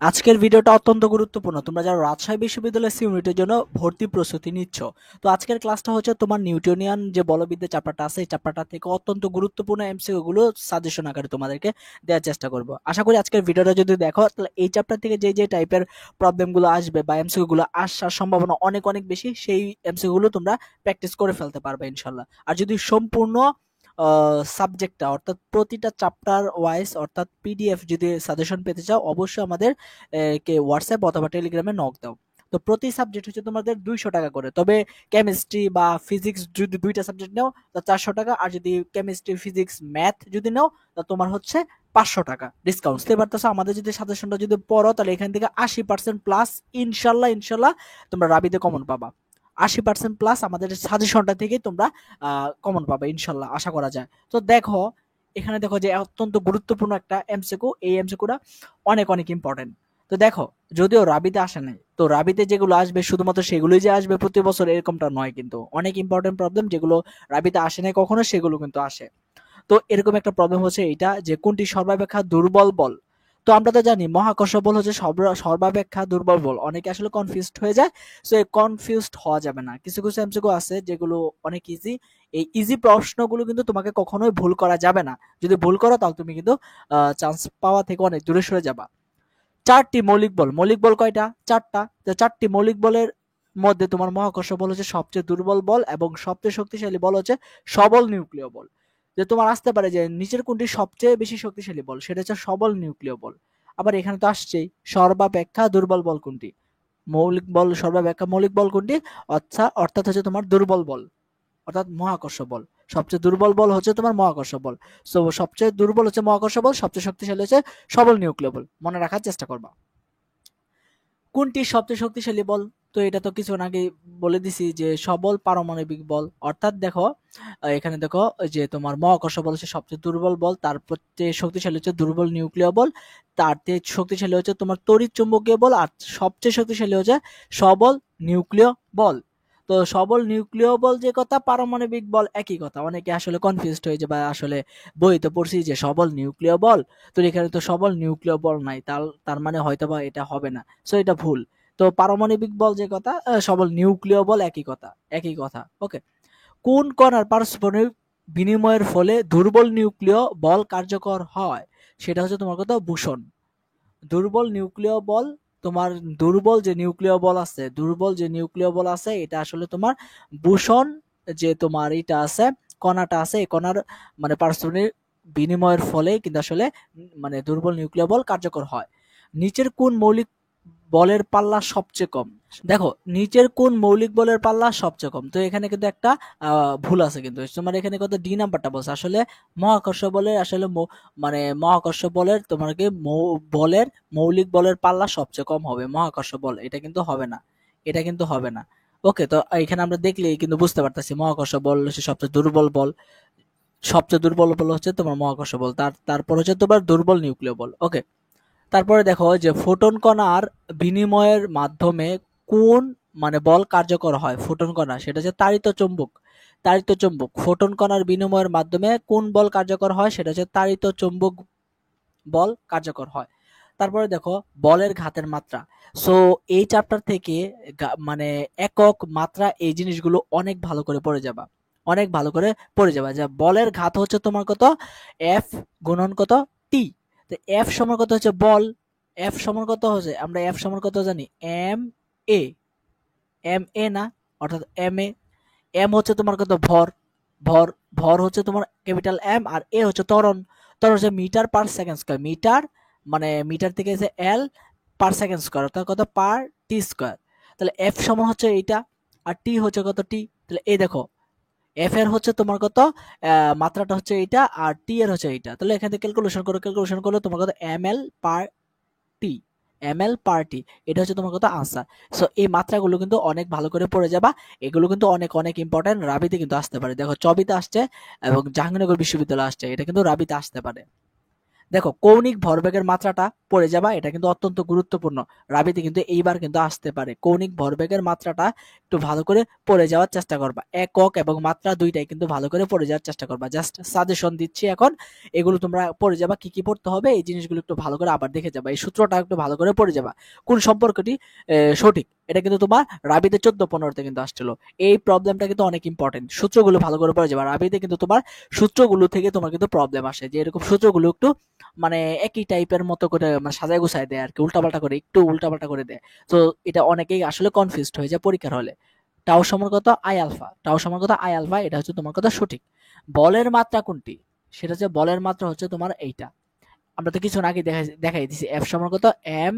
আজকের ভিডিওটা অত্যন্ত গুরুত্বপূর্ণ। তোমরা যারা রাজশাহী বিশ্ববিদ্যালয়ের সি ইউনিটের জন্য ভর্তি প্রস্তুতি নিচ্ছ, তো আজকের ক্লাসটা হচ্ছে তোমার নিউটনিয়ান যে বলবিদ্যা চ্যাপ্টারটা আছে, এই চ্যাপ্টারটা থেকে অত্যন্ত গুরুত্বপূর্ণ এমসিকিউ গুলো সাজেশন আকারে তোমাদেরকে দেওয়ার চেষ্টা করব। আশা করি আজকের ভিডিওটা যদি দেখো, তাহলে এই চ্যাপ্টার থেকে যে টাইপের প্রবলেমগুলো আসবে বা এমসিকিউ গুলো আসার সম্ভাবনা অনেক অনেক বেশি, সেই এমসিকিউ গুলো তোমরা প্র্যাকটিস করে ফেলতে পারবে ইনশাল্লাহ। আর যদি সম্পূর্ণ সাবজেক্টটা অর্থাৎ প্রতিটা চ্যাপ্টার ওয়াইজ অর্থাৎ পিডিএফ যদি সাজেশন পেতে চাও, অবশ্যই আমাদের কে হোয়াটসঅ্যাপ অথবা টেলিগ্রামে নক দাও। তো প্রতি সাবজেক্ট হচ্ছে তোমাদের 200 টাকা করে, তবে কেমিস্ট্রি বা ফিজিক্স যদি দুইটা সাবজেক্ট নাও তো 400 টাকা, আর যদি কেমিস্ট্রি ফিজিক্স ম্যাথ যদি নাও তো তোমার হচ্ছে 500 টাকা ডিসকাউন্ট। বুঝতে পারতেছো? আমাদের যদি সাজেশনটা যদি পড়ো, তাহলে এখান থেকে 80% প্লাস ইনশাল্লাহ ইনশাল্লাহ তোমরা রাবিতে কমন পাবা। 80% প্লাস আমাদের সাজেশনটা থেকে তোমরা কমন পাবে ইনশাল্লাহ, আশা করা যায়। তো দেখো, এখানে দেখো যে অত্যন্ত গুরুত্বপূর্ণ একটা এমসিকিউ, এই এমসিকিউটা অনেক অনেক ইম্পর্টেন্ট। তো দেখো, যদিও রাবিতে আসে নাই, তো রাবিতে যেগুলো আসবে শুধুমাত্র সেগুলোই যে আসবে প্রতি বছর এরকমটা নয়, কিন্তু অনেক ইম্পর্টেন্ট প্রবলেম যেগুলো রাবিতে আসে নাই কখনো, সেগুলো কিন্তু আসে। তো এরকম একটা প্রবলেম হচ্ছে এইটা, যে কোনটি সর্বাপেক্ষা দুর্বল বল। তো আমরা তো জানি মহাকর্ষ বল হচ্ছে সর্বাপেক্ষা দুর্বল বল। অনেকে আসলে কনফিউজড হয়ে যায়। সো এই কনফিউজড হওয়া যাবে না। কিছু কিছু এমসিকিউ আছে যেগুলো অনেক ইজি। এই ইজি প্রশ্নগুলো কিন্তু তোমাকে কখনোই ভুল করা যাবে না। যদি ভুল করো তাহলে তুমি কিন্তু চান্স পাওয়া থেকে অনেক দূরে সরে যাবা। চারটি মৌলিক বল, মৌলিক বল কয়টা? চারটা। তো চারটি মৌলিক বলের মধ্যে তোমার মহাকর্ষ বল হচ্ছে সবচেয়ে দুর্বল বল, এবং সবচেয়ে শক্তিশালী বল হচ্ছে সবল নিউক্লিয় বল। যে তোমার আসতে পারে যে নিচের কোনটি সবচেয়ে বেশি শক্তিশালী বল, সেটা হচ্ছে সবল নিউক্লিয় বল। আবার এখানে তো আসছেই সর্বাপেক্ষা দুর্বল বল কোনটি। মৌলিক বল সর্বাপেক্ষা মৌলিক বল কোনটি, অর্থাৎ হচ্ছে তোমার দুর্বল বল, অর্থাৎ মহাকর্ষ বল। সবচেয়ে দুর্বল বল হচ্ছে তোমার মহাকর্ষ বল। সো সবচেয়ে দুর্বল হচ্ছে মহাকর্ষ বল, সবচেয়ে শক্তিশালী হচ্ছে সবল নিউক্লিয় বল। মনে রাখার চেষ্টা করবা। কোনটি সবচেয়ে শক্তিশালী বল? তো এটা তো কিছুক্ষণ আগে বলে দিছি যে সবল পারমাণবিক বল। অর্থাৎ দেখো, এখানে দেখো যে তোমার মহাকর্ষ বল হচ্ছে সবচেয়ে দুর্বল বল, তারপর শক্তিশালী হচ্ছে দুর্বল নিউক্লিয় বল, তার থেকে শক্তিশালী হচ্ছে তোমার তড়িৎ চুম্বকীয় বল, আর সবচেয়ে শক্তিশালী হচ্ছে সবল নিউক্লিয় বল। তো সবল নিউক্লিয় বল যে কথা, পারমাণবিক বল একই কথা। অনেকে আসলে কনফিউজড হয়ে যায়, বা আসলে বইতে পড়ছি যে সবল নিউক্লিয় বল, তো এখানে তো সবল নিউক্লিয় বল নাই, তার তার মানে হয়তোবা এটা হবে না। সো এটা ভুল। তো পারমাণবিক বল যে কথা, সবল নিউক্লিয় বল একই কথা, একই কথা। ওকে। কোন কণার পারস্পরিক বিনিময়ের ফলে দুর্বল নিউক্লিয় বল কার্যকর হয়? সেটা হচ্ছে তোমার কথা বুসন। দুর্বল নিউক্লিয় বল, তোমার দুর্বল যে নিউক্লিয় বল আছে, দুর্বল যে নিউক্লিয় বল আছে, এটা আসলে তোমার বুসন, যে তোমার এটা আছে, কণাটা আছে, এই কণার মানে পারস্পরিক বিনিময়ের ফলে কিন্তু আসলে মানে দুর্বল নিউক্লিয় বল কার্যকর হয়। নিচের কোন মৌলিক বলের পাল্লা সবচেয়ে কম? দেখো, নিচের কোন মৌলিক বলের পাল্লা সবচেয়ে কম? তো এখানে কিন্তু একটা ভুল আছে, কিন্তু তোমার এখানে কত ডি নাম্বারটা বলছে। আসলে মহাকর্ষ বলের আসলে মানে মহাকর্ষ বলের তোমার কি বলের মৌলিক বলের পাল্লা সবচেয়ে কম হবে মহাকর্ষ বল, এটা কিন্তু হবে না, এটা কিন্তু হবে না। ওকে, তো এখানে আমরা দেখলেই কিন্তু বুঝতে পারতেছি মহাকর্ষ বল হচ্ছে সবচেয়ে দুর্বল বল। সবচেয়ে দুর্বল বল হচ্ছে তোমার মহাকর্ষ বল, তারপর হচ্ছে তোমার দুর্বল নিউক্লিয় বল। ওকে। তারপরে দেখো যে ফোটন কণার বিনিময়ের মাধ্যমে কোন মানে বল কার্যকর হয়? ফোটন কণা, সেটা হচ্ছে তাড়িত চুম্বক। তাড়িত চুম্বক, ফোটন কণার বিনিময়ের মাধ্যমে কোন বল কার্যকর হয়? সেটা হচ্ছে তাড়িত চুম্বক বল কার্যকর হয়। তারপরে দেখো বলের ঘাতের মাত্রা। সো এই চ্যাপ্টার থেকে মানে একক মাত্রা এই জিনিসগুলো অনেক ভালো করে পড়ে যাবা, অনেক ভালো করে পড়ে যাবা। যা বলের ঘাত হচ্ছে তোমার কত? এফ গুণন কত? টি। তো এফ সমান কত হচ্ছে বল, এফ সমান কত হচ্ছে, আমরা এফ সমান কত জানি? এম এ, এম এ না, অর্থাৎ এম এ। এম হচ্ছে তোমার কত? ভর, ভর, ভর হচ্ছে তোমার ক্যাপিটাল এম, আর এ হচ্ছে ত্বরণ। ত্বরণ হচ্ছে metre per second square. Metre মানে মিটার থেকে এসে এল পার সেকেন্ড স্কয়ার, অর্থাৎ কত? পার টি স্কয়ার। তাহলে এফ সমান হচ্ছে এইটা, আর টি হচ্ছে কত? টি। তাহলে এই দেখো, এফ এর হচ্ছে তোমার কত মাত্রাটা হচ্ছে এইটা, আর টি এর হচ্ছে এইটা। তাহলে এখান থেকে ক্যালকুলেশন করো, ক্যালকুলেশন করলে তোমার কত? এম এল পার টি, এম এল পার টি, এটা হচ্ছে তোমার কত? আনসার। সো এই মাত্রাগুলো কিন্তু অনেক ভালো করে পড়ে যাবা। এগুলো কিন্তু অনেক অনেক ইম্পর্টেন্ট, রাবিতে কিন্তু আসতে পারে। দেখো চবিতে আসছে এবং জাহাঙ্গীরনগর বিশ্ববিদ্যালয়ে আসছে, এটা কিন্তু রাবিতে আসতে পারে। দেখো কৌণিক ভরবেগের মাত্রাটা পড়ে যাবা, এটা কিন্তু অত্যন্ত গুরুত্বপূর্ণ। রাবিতে কিন্তু এইবার কিন্তু আসতে পারে। কৌণিক ভরবেগের মাত্রাটা একটু ভালো করে পড়ে যাওয়ার চেষ্টা করবা, একক এবং মাত্রা দুইটাই কিন্তু ভালো করে পড়ে যাওয়ার চেষ্টা করবা। জাস্ট সাজেশন দিচ্ছি এখন, এগুলো তোমরা পড়ে যাবা, কি কি পড়তে হবে এই জিনিসগুলো একটু ভালো করে আবার দেখে যাবা, এই সূত্রটা একটু ভালো করে পড়ে যাবা, কোন সম্পর্কটি সঠিক। এটা কিন্তু তোমার রাবিতে 14-15তে কিন্তু আসছিল। এই প্রবলেমটা কিন্তু অনেক ইম্পর্টেন্ট, সূত্রগুলো ভালো করে পড়ে যাবা। রাবিতে কিন্তু তোমার সূত্রগুলো থেকে তোমার কিন্তু প্রবলেম আসে, যে এরকম সূত্রগুলো একটু মানে একই টাইপের মতো করে মানে সাজায় গুছায় দেয় আর কি, উল্টাপাল্টা করে, একটু উল্টাপাল্টা করে দেয়। তো এটা অনেকেই আসলে কনফিউজড হয়ে যায় পরীক্ষার হলে। টাও সমান কত আই আলফা, টাও সমান কত আই আলফা, এটা হচ্ছে তোমার কথা সঠিক। বলের মাত্রা কোনটি, সেটা হচ্ছে বলের মাত্রা হচ্ছে তোমার এইটা, আমরা তো কিছু আগে দেখাই দিছি। এফ সমান কত এম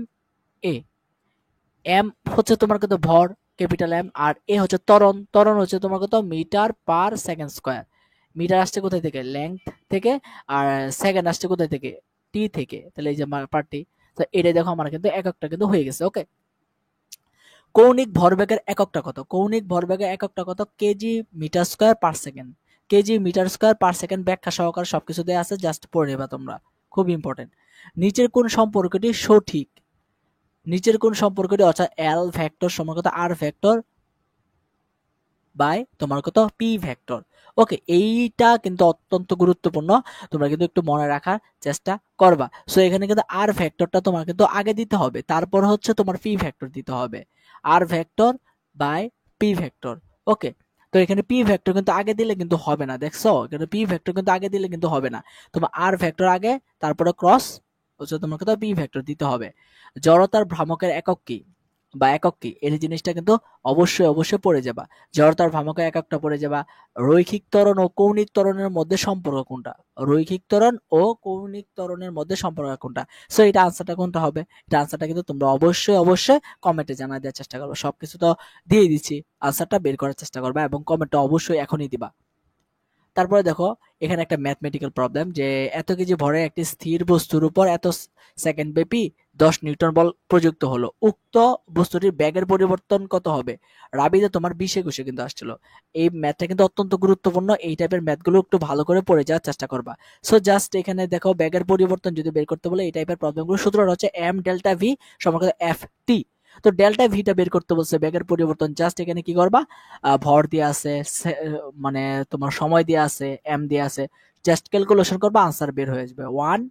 এ, এম হচ্ছে তোমার কত ভর ক্যাপিটাল এম, আর এ হচ্ছে ত্বরণ, ত্বরণ হচ্ছে তোমার কত metre per second square. Metre আসছে কোথায় থেকে, লেংথ থেকে, আর সেকেন্ড আসছে কোথায় থেকে, টি থেকে, তাহলে এই যে পার্টি। তো এটা দেখো আমার কিন্তু এককটা কিন্তু হয়ে গেছে। ওকে, কৌণিক ভরবেগের এককটা কত, কৌণিক ভরবেগের এককটা কত, KG metre square per second, KG metre square per second, ব্যাখ্যা সহকারে সবকিছু দেওয়া আছে, জাস্ট পড়ে নেবা তোমরা, খুব ইম্পর্টেন্ট। নিচের কোন সম্পর্কটি সঠিক, নিচের কোন সম্পর্কটি, অর্থাৎ এল ভেক্টর সমান কত আর ভেক্টর বাই তোমার কত পি ভেক্টর। ওকে, এইটা কিন্তু অত্যন্ত গুরুত্বপূর্ণ, তোমরা কিন্তু একটু মনে রাখার চেষ্টা করবা। সো এখানে কিন্তু আর ভেক্টরটা তোমার কিন্তু আগে দিতে হবে, তারপর হচ্ছে তোমার পি ভেক্টর দিতে হবে, আর ভেক্টর বাই পি ভেক্টর। ওকে, তো এখানে পি ভেক্টর কিন্তু আগে দিলে কিন্তু হবে না, দেখছো এখানে পি ভেক্টর কিন্তু আগে দিলে কিন্তু হবে না, তোমার আর ভেক্টর আগে, তারপরে ক্রস হচ্ছে তোমার কত পি ভেক্টর দিতে হবে। জড়তার ভ্রামকের একক কি বা একক কি, এই জিনিসটা কিন্তু অবশ্যই অবশ্যই পড়ে যাবা। জড়তার ভ্রামকের এককটা পড়ে যাবা। রৈখিক ত্বরণ ও কৌণিক ত্বরণের মধ্যে সম্পর্ক কোনটা, রৈখিক ত্বরণ ও কৌণিক ত্বরণের মধ্যে সম্পর্ক কোনটা। সো এটা আনসারটা কোনটা হবে, এটা আনসারটা কিন্তু তোমরা অবশ্যই অবশ্যই কমেন্টে জানাই দেওয়ার চেষ্টা করবে। সবকিছু তো দিয়ে দিচ্ছি, আনসারটা বের করার চেষ্টা করবে এবং কমেন্টটা অবশ্যই এখনই দিবা। তারপরে দেখো এখানে একটা ম্যাথমেটিক্যাল প্রবলেম, যে এত কেজি ভরে একটি স্থির বস্তুর উপর এত সেকেন্ড ব্যাপী 10 নিউটন বল প্রযুক্ত হলো, উক্ত বস্তুটির ব্যাগের পরিবর্তন কত হবে। রাবিতে তোমার 20-21 কিন্তু আসছিল। এই ম্যাথটা কিন্তু অত্যন্ত গুরুত্বপূর্ণ, এই টাইপের ম্যাথগুলো একটু ভালো করে পড়ে যাওয়ার চেষ্টা করবা। সো জাস্ট এখানে দেখো ব্যাগের পরিবর্তন যদি বের করতে বলে, এই টাইপের প্রবলেমগুলো সূত্রটা হচ্ছে এম ডেল্টা ভি সমান এফ টি। তো ডেল্টা ভিটা বের করতে বলছে ব্যাগের পরিবর্তন, জাস্ট এখানে কি করবা, ভর দিয়ে আছে, মানে তোমার সময় দিয়ে আছে, এম দিয়ে আছে, জাস্ট ক্যালকুলেশন করবা, আনসার বের হয়ে যাবে 1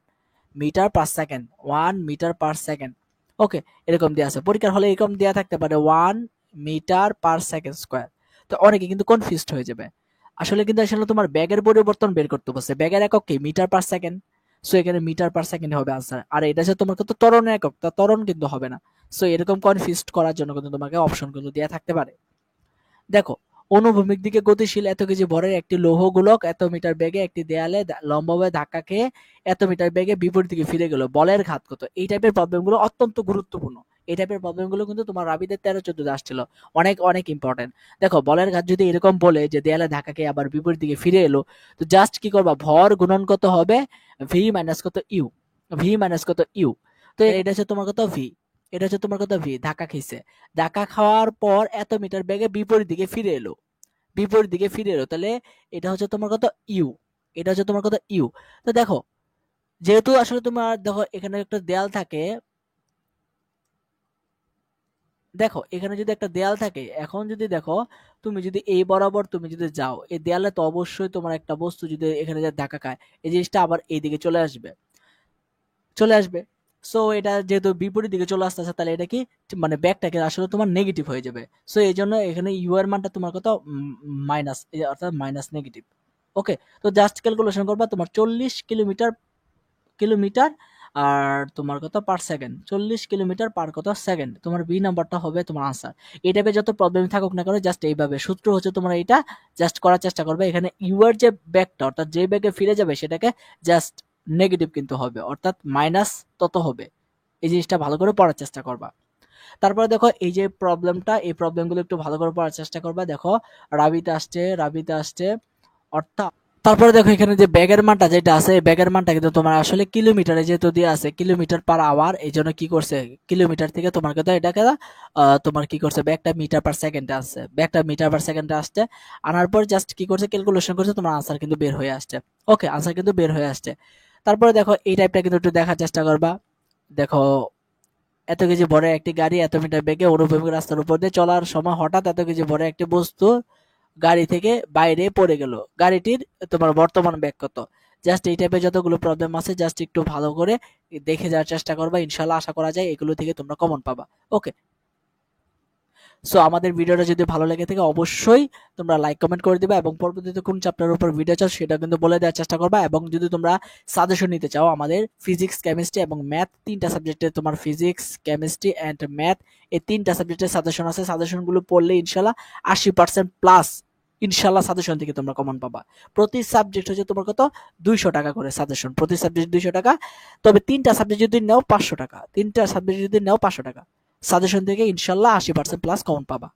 metre per second, 1 metre per second. Okay, এরকম দিয়ে আছে, পরীক্ষার হলে এরকম দেওয়া থাকতে পারে 1 মিটার পার সেকেন্ড স্কয়ার। তো অনেকে কিন্তু কনফিউজড হয়ে যাবে, আসলে তোমার ব্যাগের পরিবর্তন বের করতে বলছে, ব্যাগের একক কি মিটার পার সেকেন্ড, সো এখানে মিটার পার সেকেন্ড হবে আনসার। আর এটা হচ্ছে তোমার কত ত্বরণের একক, তা ত্বরণ কিন্তু হবে না। সো এরকম কনফিউজড করার জন্য কিন্তু তোমাকে অপশনগুলো দেওয়া থাকতে পারে। দেখো, অনুভূমিক দিকে গতিশীল এত কেজি ভরের একটি লৌহ গোলক এত মিটার বেগে একটি দেয়ালে লম্বভাবে ধাক্কা খেয়ে এত মিটার বেগে বিপরীত দিকে ফিরে গেল, বলের ঘাত কত। এই টাইপের প্রবলেমগুলো অত্যন্ত গুরুত্বপূর্ণ, এই টাইপের প্রবলেমগুলো কিন্তু তোমার রাবিদের 13-14 আসছিল, অনেক অনেক ইম্পর্টেন্ট। দেখো বলের ঘাত যদি এরকম বলে যে দেয়ালে ধাক্কা খেয়ে আবার বিপরীত দিকে ফিরে এলো, তো জাস্ট কি করবা, ভর গুণন কত হবে, ভি মাইনাস কত ইউ, ভি মাইনাস কত ইউ। তো এটা হচ্ছে তোমার কত ভি, এটা হচ্ছে তোমার কত ভি, ধাক্কা খেয়েছে, ধাক্কা খাওয়ার পর এত মিটার বেগে বিপরীত দিকে ফিরে এলো, বিপরীত দিকে ফিরে এলো, তাহলে এটা হচ্ছে তোমার কত ইউ, এটা হচ্ছে তোমার কত ইউ। তো দেখো যেহেতু আসলে তোমার দেখো এখানে একটা দেয়াল থাকে, দেখো এখানে যদি একটা দেয়াল থাকে, এখন যদি দেখো তুমি যদি এই বরাবর তুমি যদি যাও এই দেয়ালে, তো অবশ্যই তোমার একটা বস্তু যদি এখানে যে ধাক্কা খায়, এই জিনিসটা আবার এইদিকে চলে আসবে, চলে আসবে। সো এটা যেহেতু বিপরীত দিকে চলে আসতেছে, তাহলে এটা কি মানে ব্যাকটাকে আসলে তোমার নেগেটিভ হয়ে যাবে। সো এই জন্য এখানে ইউ এর মানটা তোমার কত, মাইনাস, অর্থাৎ মাইনাস নেগেটিভ। ওকে, তো জাস্ট ক্যালকুলেশন করবা, তোমার 40 কিলোমিটার কিলোমিটার আর তোমার কত পার সেকেন্ড, 40 কিলোমিটার পার কত সেকেন্ড, তোমার বি নাম্বারটা হবে তোমার আনসার। এই টাইপের যত প্রবলেম থাকুক না কেন, জাস্ট এইভাবে সূত্র হচ্ছে তোমার এইটা জাস্ট করার চেষ্টা করবে। এখানে ইউ এর যে ব্যাকটা, অর্থাৎ যে ব্যাগে ফিরে যাবে সেটাকে জাস্ট নেগেটিভ কিন্তু হবে, অর্থাৎ মাইনাস তত হবে। এই জিনিসটা ভালো করে পড়ার চেষ্টা করবা। তারপরে দেখো এই যে প্রবলেমটা, এই প্রবলেমগুলো একটু ভালো করে পড়ার চেষ্টা করবা। দেখো রাবিতে আসছে, রাবিতে আসছে, অর্থাৎ তারপরে দেখো এখানে যে ব্যাগের মানটা যেটা আছে, এই ব্যাগের মানটা কিন্তু তোমার আসলে কিলোমিটারে যেহেতু দিয়ে আছে, কিলোমিটার পার আওয়ার, এই জন্য কি করছে, কিলোমিটার থেকে তোমার কথা এটাকে তোমার কি করছে, ব্যাগটা মিটার পার সেকেন্ডে আসছে, ব্যাগটা মিটার পার সেকেন্ডে আসছে, আনার পর জাস্ট কি করছে, ক্যালকুলেশন করছে, তোমার আনসার কিন্তু বের হয়ে আসছে। ওকে, আনসার কিন্তু বের হয়ে আসছে। তারপরে দেখো এই টাইপটা কিন্তু একটু দেখার চেষ্টা করবা। দেখো এত কেজি ভরে একটি গাড়ি এত মিটার বেগে অনুভূমিক রাস্তার উপর দিয়ে চলার সময় হঠাৎ এত কেজি ভরে একটি বস্তু গাড়ি থেকে বাইরে পড়ে গেল, গাড়িটির তোমার বর্তমান বেগ কত। জাস্ট এই টাইপের যতগুলো প্রবলেম আছে জাস্ট একটু ভালো করে দেখে যাওয়ার চেষ্টা করবা, ইনশাল্লাহ আশা করা যায় এগুলো থেকে তোমরা কমন পাবা। ওকে, সো আমাদের ভিডিওটা যদি ভালো লেগে থাকে অবশ্যই তোমরা লাইক কমেন্ট করে দিবা এবং পরবর্তীতে কোন চ্যাপ্টারের উপর ভিডিও চাও সেটা কিন্তু বলে দেওয়ার চেষ্টা করবা। এবং যদি তোমরা সাজেশন নিতে চাও আমাদের ফিজিক্স কেমিস্ট্রি এবং ম্যাথ তিনটা সাবজেক্টে, তোমার ফিজিক্স কেমিস্ট্রি অ্যান্ড ম্যাথ এই তিনটা সাবজেক্টের সাজেশন আছে, সাজেশনগুলো পড়লে ইনশাল্লাহ 80% প্লাস ইনশাল্লাহ সাজেশন থেকে তোমরা কমন পাবা। প্রতি সাবজেক্ট হচ্ছে তোমার কত 200 টাকা করে সাজেশন, প্রতি সাবজেক্ট 200 টাকা। তবে তিনটা সাবজেক্ট যদি নাও 500 টাকা, তিনটা সাবজেক্ট যদি নাও 500 টাকা, সাজেশন থেকে ইনশাল্লাহ 80% প্লাস কমন পাবা।